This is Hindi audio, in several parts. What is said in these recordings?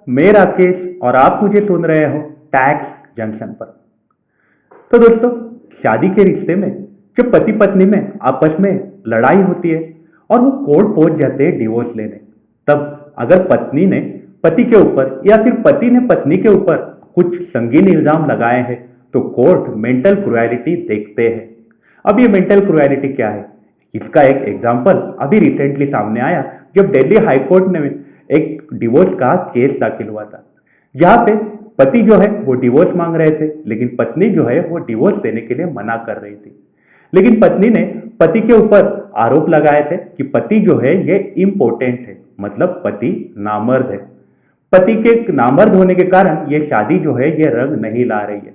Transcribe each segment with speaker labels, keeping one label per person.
Speaker 1: मैं राकेश और आप मुझे सुन रहे हो टैक्स जंक्शन पर। तो दोस्तों, शादी के रिश्ते में जब पति पत्नी में आपस में लड़ाई होती है और वो कोर्ट पहुंच जाते हैं डिवोर्स लेने, तब अगर पत्नी ने पति के ऊपर या फिर पति ने पत्नी के ऊपर कुछ संगीन इल्जाम लगाए हैं तो कोर्ट मेंटल क्रुएलिटी देखते हैं। अब ये मेंटल क्रुएलिटी क्या है, इसका एक एग्जाम्पल अभी रिसेंटली सामने आया जब दिल्ली हाई कोर्ट ने एक डिवोर्स का केस दाखिल हुआ था, जहां पे पति जो है वो डिवोर्स मांग रहे थे, लेकिन पत्नी जो है वो डिवोर्स देने के लिए मना कर रही थी। लेकिन पत्नी ने पति के ऊपर आरोप लगाए थे कि पति जो है ये इम्पोर्टेंट है, मतलब पति नामर्द है। पति के नामर्द होने के कारण ये शादी जो है ये रंग नहीं ला रही है।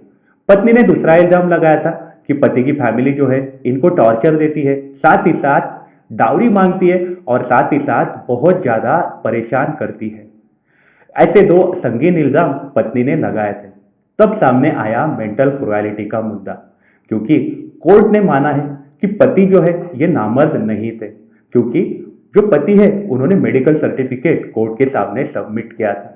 Speaker 1: पत्नी ने दूसरा इल्जाम लगाया था कि पति की फैमिली जो है इनको टॉर्चर देती है, साथ ही साथ डाउरी मांगती है और साथ ही साथ बहुत ज्यादा परेशान करती है। ऐसे दो संगीन इल्जाम पत्नी ने लगाए थे। तब सामने आया मेंटल क्रुएलिटी का मुद्दा, क्योंकि कोर्ट ने माना है कि पति जो है ये नामर्द नहीं थे, क्योंकि जो पति है उन्होंने मेडिकल सर्टिफिकेट कोर्ट के सामने सबमिट किया था,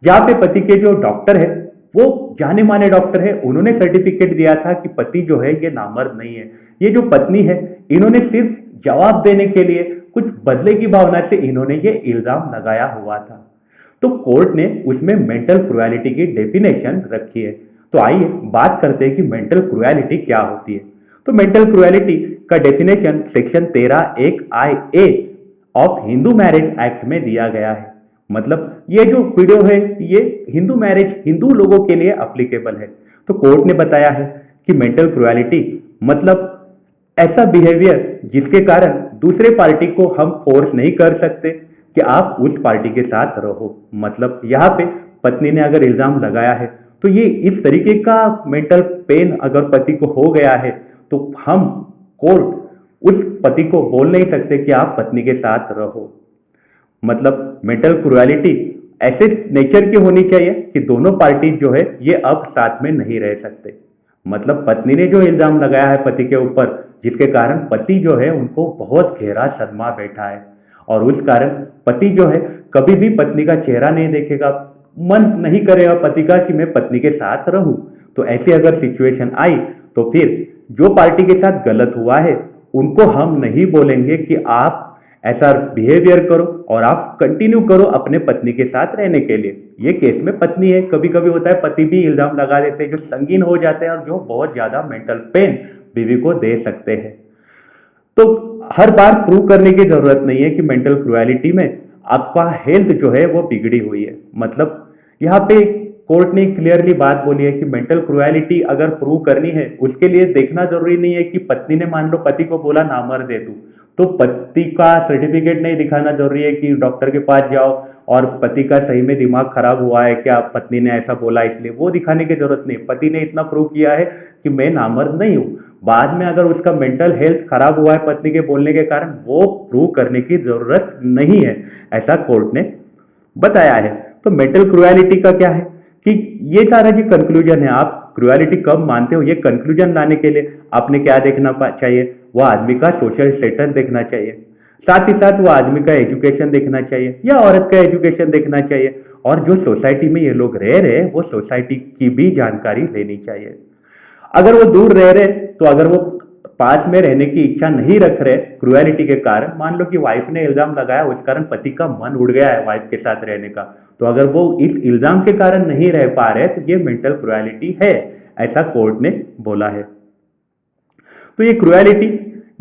Speaker 1: जहां पे पति के जो डॉक्टर है वो जाने माने डॉक्टर है, उन्होंने सर्टिफिकेट दिया था कि पति जो है ये नामर्द नहीं है। ये जो पत्नी है इन्होंने सिर्फ जवाब देने के लिए कुछ बदले की भावना से इन्होंने ये इल्जाम लगाया हुआ था। तो कोर्ट ने उसमें मेंटल क्रुएलिटी की डेफिनेशन रखी है। तो आइए बात करते हैं कि मेंटल क्रुएलिटी क्या होती है। तो मेंटल क्रुएलिटी का डेफिनेशन सेक्शन 13 एक आई ए ऑफ हिंदू मैरिज एक्ट में दिया गया है। मतलब ये जो वीडियो है ये हिंदू मैरिज हिंदू लोगों के लिए अप्लीकेबल है। तो कोर्ट ने बताया है कि मेंटल क्रुएलिटी मतलब ऐसा बिहेवियर जिसके कारण दूसरे पार्टी को हम फोर्स नहीं कर सकते कि आप उस पार्टी के साथ रहो। मतलब यहाँ पे पत्नी ने अगर इल्जाम लगाया है तो ये इस तरीके का मेंटल पेन अगर पति को हो गया है तो हम कोर्ट उस पति को बोल नहीं सकते कि आप पत्नी के साथ रहो। मतलब मेंटल क्रुएलिटी ऐसे नेचर की होनी चाहिए कि दोनों पार्टी जो है ये अब साथ में नहीं रह सकते। मतलब पत्नी ने जो इल्जाम लगाया है पति के ऊपर, जिसके कारण पति जो है उनको बहुत गहरा सदमा बैठा है और उस कारण पति जो है कभी भी पत्नी का चेहरा नहीं देखेगा, मन नहीं करेगा पति का कि मैं पत्नी के साथ रहूं। तो ऐसी अगर सिचुएशन आई तो फिर जो पार्टी के साथ गलत हुआ है उनको हम नहीं बोलेंगे कि आप ऐसा बिहेवियर करो और आप कंटिन्यू करो अपने पत्नी के साथ रहने के लिए। ये केस में पत्नी है, कभी कभी होता है पति भी इल्जाम लगा देते हैं जो संगीन हो जाते हैं और जो बहुत ज्यादा मेंटल पेन बीवी को दे सकते हैं। तो हर बार प्रूव करने की जरूरत नहीं है कि मेंटल क्रुएलिटी में आपका हेल्थ जो है वो बिगड़ी हुई है। मतलब यहाँ पे कोर्ट ने क्लियरली बात बोली है कि मेंटल क्रुएलिटी अगर प्रूव करनी है उसके लिए देखना जरूरी नहीं है कि पत्नी ने मान लो पति को बोला नामर्द है तू, तो पति का सर्टिफिकेट नहीं दिखाना जरूरी है कि डॉक्टर के पास जाओ और पति का सही में दिमाग खराब हुआ है क्या, पत्नी ने ऐसा बोला इसलिए वो दिखाने की जरूरत नहीं। पति ने इतना प्रूव किया है कि मैं नामर्द नहीं हूं, बाद में अगर उसका मेंटल हेल्थ खराब हुआ है पत्नी के बोलने के कारण, वो प्रूव करने की जरूरत नहीं है, ऐसा कोर्ट ने बताया है। तो मेंटल क्रुएलिटी का क्या है कि ये सारा जो कंक्लूजन है, आप क्रुएलिटी कब मानते हो, ये कंक्लूजन लाने के लिए आपने क्या देखना चाहिए, वो आदमी का सोशल स्टेटस देखना चाहिए, साथ ही साथ वो आदमी का एजुकेशन देखना चाहिए या औरत का एजुकेशन देखना चाहिए, और जो सोसाइटी में ये लोग रह रहे हैं वो सोसाइटी की भी जानकारी लेनी चाहिए। अगर वो दूर रह रहे तो अगर वो पास में रहने की इच्छा नहीं रख रहे क्रुएलिटी के कारण, मान लो कि वाइफ ने इल्जाम लगाया उस कारण पति का मन उड़ गया है वाइफ के साथ रहने का, तो अगर वो इस इल्जाम के कारण नहीं रह पा रहे तो ये मेंटल क्रुएलिटी है, ऐसा कोर्ट ने बोला है। तो ये क्रुएलिटी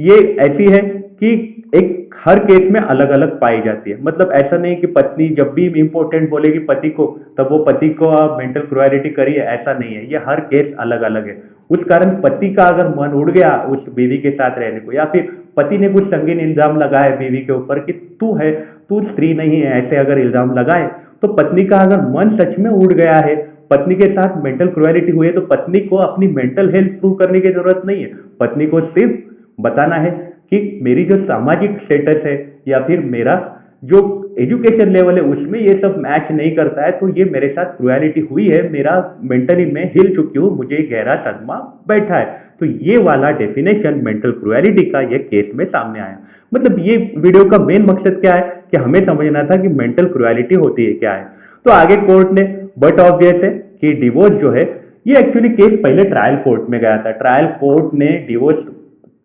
Speaker 1: ये ऐसी है कि एक हर केस में अलग अलग पाई जाती है। मतलब ऐसा नहीं कि पत्नी जब भी इंपॉर्टेंट बोलेगी पति को तब वो पति को मेंटल क्रुएलिटी करिए, ऐसा नहीं है। ये हर केस अलग अलग है। उस कारण पति का अगर मन उड़ गया उस बीवी के साथ रहने को, या फिर पति ने कुछ संगीन इल्जाम लगाए बीवी के ऊपर कि तू स्त्री नहीं है, ऐसे अगर इल्जाम लगाए, तो पत्नी का अगर मन सच में उड़ गया है, पत्नी के साथ मेंटल क्रुएलिटी हुई है, तो पत्नी को अपनी मेंटल हेल्थ प्रूव करने की जरूरत नहीं है। पत्नी को सिर्फ बताना है कि मेरी जो सामाजिक स्टेटस है या फिर मेरा जो एजुकेशन लेवल है उसमें ये सब मैच नहीं करता है, तो ये मेरे साथ क्रुएलिटी हुई है, मेरा मेंटली मैं हिल चुकी हूँ, मुझे गहरा सदमा बैठा है। तो ये वाला डेफिनेशन मेंटल क्रुएलिटी का ये केस में सामने आया। मतलब ये वीडियो का मेन मकसद क्या है कि हमें समझना था कि मेंटल क्रुएलिटी होती है क्या है। तो आगे कोर्ट ने, बट ऑब्वियस है कि डिवोर्स जो है, ये एक्चुअली केस पहले ट्रायल कोर्ट में गया था। ट्रायल कोर्ट ने डिवोर्स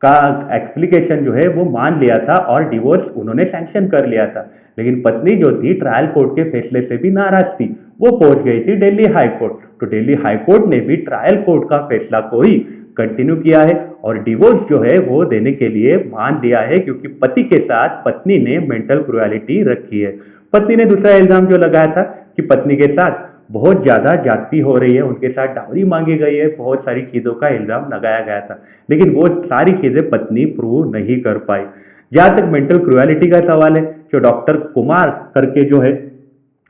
Speaker 1: का एक्सप्लिकेशन जो है वो मान लिया था और डिवोर्स उन्होंने सैंक्शन कर लिया था। लेकिन पत्नी जो थी ट्रायल कोर्ट के फैसले से भी नाराज थी, वो पहुंच गई थी दिल्ली हाई कोर्ट। तो दिल्ली हाई कोर्ट ने भी ट्रायल कोर्ट का फैसला को ही कंटिन्यू किया है और डिवोर्स जो है वो देने के लिए मान लिया है, क्योंकि पति के साथ पत्नी ने मेंटल क्रुएलिटी रखी है। पत्नी ने दूसरा इल्जाम जो लगाया था कि पत्नी के साथ बहुत ज्यादा जाति हो रही है, उनके साथ डावरी मांगी गई है, बहुत सारी चीजों का इल्जाम लगाया गया था, लेकिन वो सारी चीजें पत्नी प्रूव नहीं कर पाई। जहां तक मेंटल क्रुएलिटी का सवाल है, जो डॉक्टर कुमार करके जो है,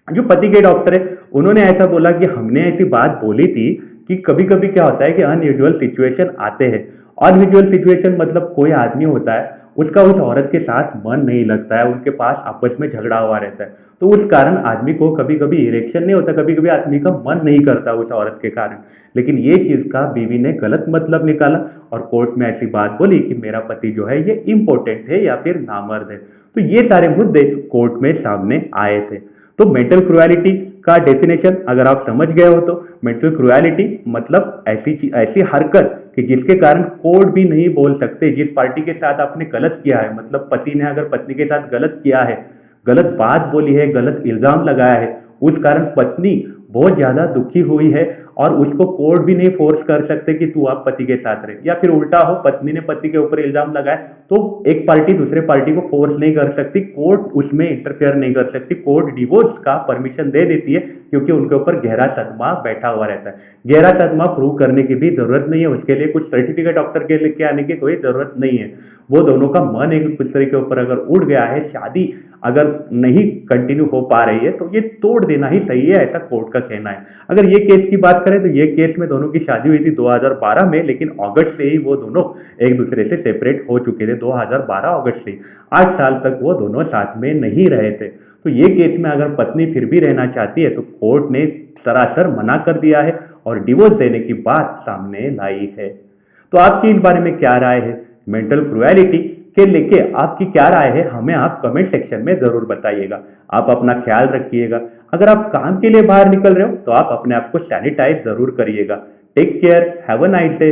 Speaker 1: जो पति के डॉक्टर है, उन्होंने ऐसा बोला कि हमने ऐसी बात बोली थी कि कभी कभी क्या होता है कि अनयूजुअल सिचुएशन आते हैं। अनयूजुअल सिचुएशन मतलब कोई आदमी होता है, उसका उस औरत के साथ मन नहीं लगता है, उनके पास आपस में झगड़ा हुआ रहता है, तो उस कारण आदमी को कभी कभी इरेक्शन नहीं होता, कभी कभी आदमी का मन नहीं करता उस औरत के कारण। लेकिन ये चीज का बीवी ने गलत मतलब निकाला और कोर्ट में ऐसी बात बोली कि मेरा पति जो है ये इम्पोर्टेंट है या फिर नामर्द है। तो ये सारे मुद्दे कोर्ट में सामने आए थे। तो मेंटल क्रुएलिटी का डेफिनेशन अगर आप समझ गए हो, तो मेंटल क्रुएलिटी मतलब ऐसी हरकत कि जिसके कारण कोर्ट भी नहीं बोल सकते, जिस पार्टी के साथ आपने गलत किया है, मतलब पति ने अगर पत्नी के साथ गलत किया है, गलत बात बोली है, गलत इल्जाम लगाया है, उस कारण पत्नी बहुत ज्यादा दुखी हुई है और उसको कोर्ट भी नहीं फोर्स कर सकते कि तू आप पति के साथ रहे, या फिर उल्टा हो, पत्नी ने पति के ऊपर इल्जाम लगाया तो एक पार्टी दूसरे पार्टी को फोर्स नहीं कर सकती, कोर्ट उसमें इंटरफेयर नहीं कर सकती, कोर्ट डिवोर्स का परमिशन दे देती है, क्योंकि उनके ऊपर गहरा सदमा बैठा हुआ रहता है। गहरा सदमा प्रूव करने की भी जरूरत नहीं है, उसके लिए कुछ सर्टिफिकेट डॉक्टर के लेके आने की कोई जरूरत नहीं है। वो दोनों का मन एक दूसरे के ऊपर अगर उड़ गया है, शादी अगर नहीं कंटिन्यू हो पा रही है, तो ये तोड़ देना ही सही है, ऐसा कोर्ट का कहना है। अगर ये केस की बात करें तो ये केस में दोनों की शादी हुई थी 2012 में, लेकिन अगस्त से ही वो दोनों एक दूसरे से सेपरेट हो चुके थे। 2012 अगस्त से 8 साल तक वो दोनों साथ में नहीं रहे थे। तो ये केस में अगर पत्नी फिर भी रहना चाहती है तो कोर्ट ने सरासर मना कर दिया है और डिवोर्स देने की बात सामने लाई है। तो आपकी इस बारे में क्या राय है? मेंटल क्रुएलिटी के लेके आपकी क्या राय है, हमें आप कमेंट सेक्शन में जरूर बताइएगा। आप अपना ख्याल रखिएगा। अगर आप काम के लिए बाहर निकल रहे हो तो आप अपने आप को सैनिटाइज जरूर करिएगा। Take care, have a nice day.